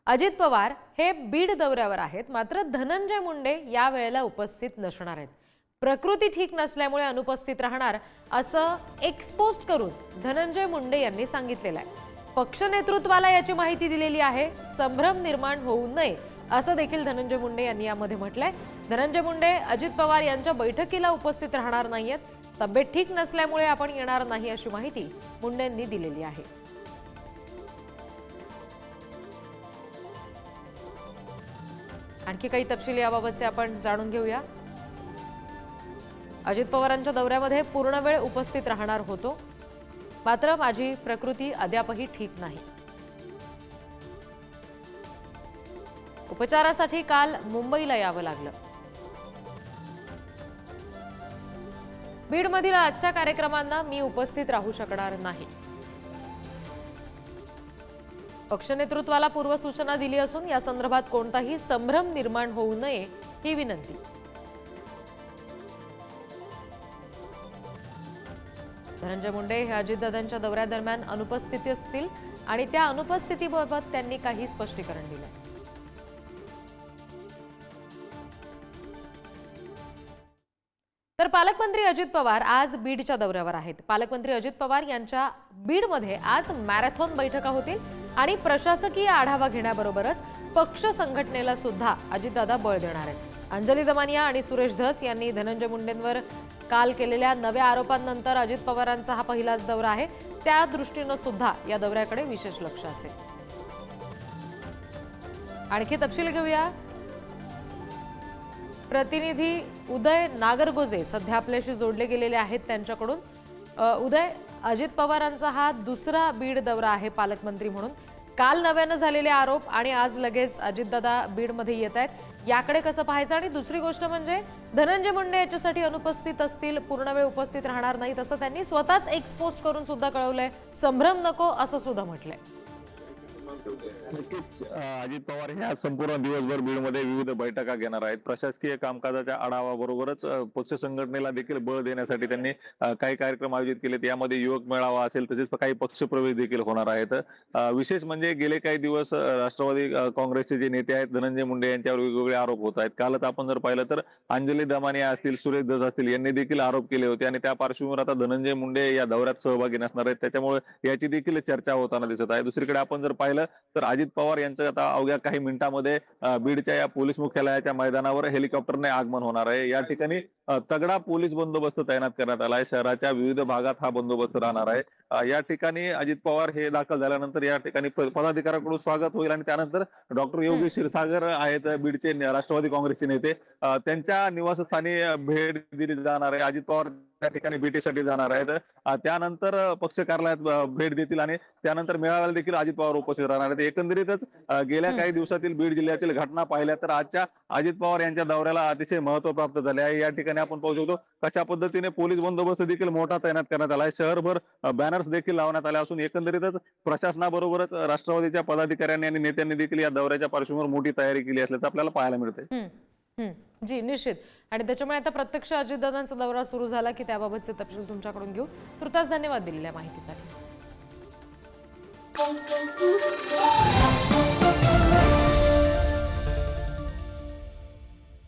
अजित पवार हे बीड दौऱ्यावर आहेत, मात्र धनंजय मुंडे या वेळेला उपस्थित नसणार आहेत। प्रकृती ठीक नसल्यामुळे अनुपस्थित राहणार असं एक पोस्ट करून धनंजय मुंडे यांनी सांगितलेलं आहे। पक्ष नेतृत्वाला याची माहिती दिलेली आहे। संभ्रम निर्माण होऊ नये असं देखील धनंजय मुंडे यांनी यामध्ये म्हटलंय। धनंजय मुंडे अजित पवार यांच्या बैठकीला उपस्थित राहणार नाहीयेत। तब्येत ठीक नसल्यामुळे आपण येणार नाही अशी माहिती मुंडेंनी दिलेली आहे। आणखी काही तपशील याबाबतचे आपण जाणून घेऊया। अजित पवारांच्या दौऱ्यामध्ये पूर्ण वेळ उपस्थित राहणार होतो, मात्र माझी प्रकृती अद्यापही ठीक नाही। उपचारासाठी काल मुंबईला यावं लागलं। बीडमधील आजच्या कार्यक्रमांना मी उपस्थित राहू शकणार नाही। पक्ष नेतृत्वाला पूर्वसूचना दिली असून या संदर्भात कोणताही संभ्रम निर्माण होऊ नये ही विनंती। धनंजय मुंडे हे अजितदादांच्या दौऱ्यादरम्यान अनुपस्थित असतील आणि त्या अनुपस्थितीबाबत त्यांनी काही स्पष्टीकरण दिले। तर पालकमंत्री अजित पवार आज बीडच्या दौऱ्यावर आहेत। पालकमंत्री अजित पवार यांच्या बीडमध्ये आज मॅरेथॉन बैठका होतील आणि प्रशासकीय आढावा घेण्याबरोबरच पक्ष संघटनेला सुद्धा अजितदादा बळ देणार आहेत। अंजली दमानिया आणि सुरेश धस यांनी धनंजय मुंडेंवर काल केलेल्या नव्या आरोपांनंतर अजित पवारांचा हा पहिलाच दौरा आहे। त्या दृष्टीने सुद्धा या दौऱ्याकडे विशेष लक्ष असेल। आणखी तपशील घेऊया। प्रतिनिधी उदय नागरगोजे सध्या आपल्याशी जोडले गेलेले आहेत त्यांच्याकडून। उदय, अजित पवारांचा हा दुसरा बीड दौरा आहे पालकमंत्री म्हणून। काल नव्याने झालेले आरोप आणि आज लगेच अजितदादा बीडमध्ये येत आहेत, याकडे कसं पाहायचं? आणि दुसरी गोष्ट म्हणजे धनंजय मुंडे याच्यासाठी अनुपस्थित असतील, पूर्ण वेळ उपस्थित राहणार नाहीत असं त्यांनी स्वतःच एक पोस्ट करून सुद्धा कळवलंय। संभ्रम नको असं सुद्धा म्हटलंय। नक्कीच अजित पवार हे आज संपूर्ण दिवसभर बीडमध्ये विविध बैठका घेणार आहेत। प्रशासकीय कामकाजाच्या आढावाबरोबरच पक्ष संघटनेला देखील बळ देण्यासाठी त्यांनी काही कार्यक्रम आयोजित केलेत। यामध्ये युवक मेळावा असेल, तसेच काही पक्षप्रवेश देखील होणार आहेत। विशेष म्हणजे गेले काही दिवस राष्ट्रवादी काँग्रेसचे जे नेते आहेत धनंजय मुंडे यांच्यावर वेगवेगळे आरोप होत आहेत। कालच आपण जर पाहिलं तर अंजली दमानिया असतील, सुरेश धस असतील यांनी देखील आरोप केले होते आणि त्या पार्श्वभूमीवर आता धनंजय मुंडे या दौऱ्यात सहभागी नसणार आहेत। त्याच्यामुळे याची देखील चर्चा होताना दिसत आहे। दुसरीकडे आपण जर पाहिलं तर अजित पवार यांचं आता अवघ्या काही मिनिटांमध्ये बीडच्या या पोलीस मुख्यालयाच्या मैदानावर हेलिकॉप्टरने आगमन होणार आहे। या ठिकाणी तगडा पोलीस बंदोबस्त तैनात करण्यात आला आहे। शहराच्या विविध भागात हा बंदोबस्त राहणार आहे। या ठिकाणी अजित पवार हे दाखल झाल्यानंतर या ठिकाणी पदाधिकाऱ्यांकडून स्वागत होईल आणि त्यानंतर डॉक्टर योगेश क्षीरसागर आहेत बीडचे राष्ट्रवादी काँग्रेसचे नेते, त्यांच्या निवासस्थानी भेट दिली जाणार आहे। अजित पवार त्या ठिकाणी भेटीसाठी जाणार आहेत। त्यानंतर पक्ष कार्यालयात भेट देतील आणि त्यानंतर मेळाव्याला देखील अजित पवार उपस्थित राहणार आहेत। एकंदरीतच गेल्या काही दिवसातील बीड जिल्ह्यातील घटना पाहिल्या तर आजच्या अजित पवार यांच्या दौऱ्याला अतिशय महत्त्व प्राप्त झाले आहे। या ठिकाणी आपण पाहू शकतो कशा पद्धतीने पोलीस बंदोबस्त देखील मोठा तैनात करण्यात आला आहे। शहरभर बॅनर्स देखील लावण्यात आले असून एकंदरीतच प्रशासनाबरोबरच राष्ट्रवादीच्या पदाधिकाऱ्यांनी आणि नेत्यांनी देखील या दौऱ्याच्या पार्श्वभूमीवर मोठी तयारी केली असल्याचं आपल्याला पाहायला मिळतंय। जी निश्चित। आणि त्याच्यामुळे आता प्रत्यक्ष अजितदादांचा दौरा सुरू झाला की त्याबाबतचे तपशील तुमच्याकडून घेऊ। तुर्तास धन्यवाद दिलेल्या माहितीसाठी।